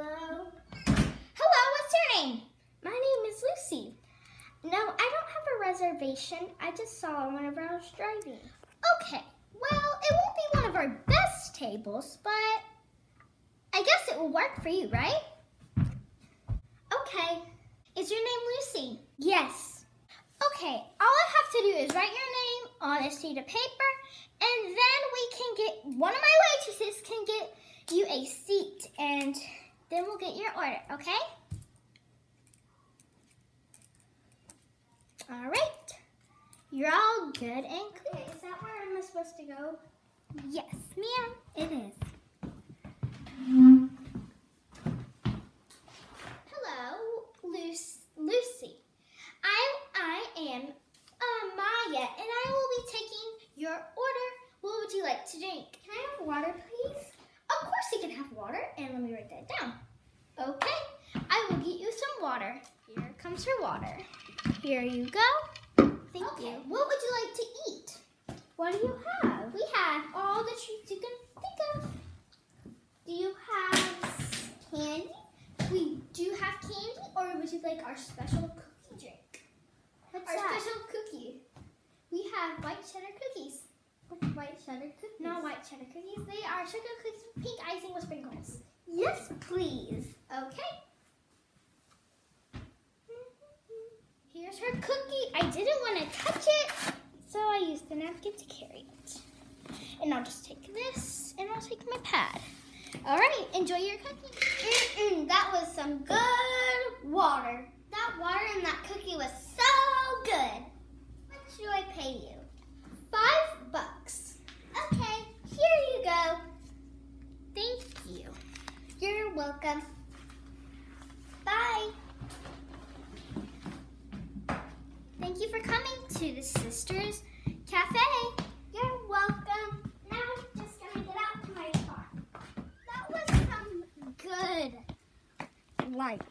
Hello? Hello, what's your name? My name is Lucy. No, I don't have a reservation. I just saw one whenever I was driving. Okay, well, it won't be one of our best tables, but I guess it will work for you, right? Okay. Is your name Lucy? Yes. Okay, all I have to do is write your name on a sheet of paper, and then one of my waitresses can get you a seat, and then we'll get your order, okay? All right. You're all good and clear. Okay, is that where I'm supposed to go? Yes, ma'am, it is. Hello, Lucy. I am Maya, and I will be taking your order. What would you like to drink? Can I have water, please? Of course you can have water, and let me write that down. Okay, I will get you some water. Here comes your water. Here you go. Thank you. What would you like to eat? What do you have? We have all the treats you can think of. Do you have candy? We do have candy, or would you like our special cookie drink? What's Our that? special cookie. We have white cheddar cookies. What's white cheddar cookies? Not white cheddar cookies. They are sugar cookies with pink icing with sprinkles. Yes, please. Okay. Here's her cookie. I didn't want to touch it, so I used the napkin to carry it. And I'll just take this, and I'll take my pad. All right, enjoy your cookie. That was some good water. That water and that cookie was so good. What should I pay you? $5. Okay, here you go. Thank you. You're welcome. Bye. Thank you for coming to the Sisters Cafe. You're welcome. Now I'm just gonna get out to my car. That was some good lunch.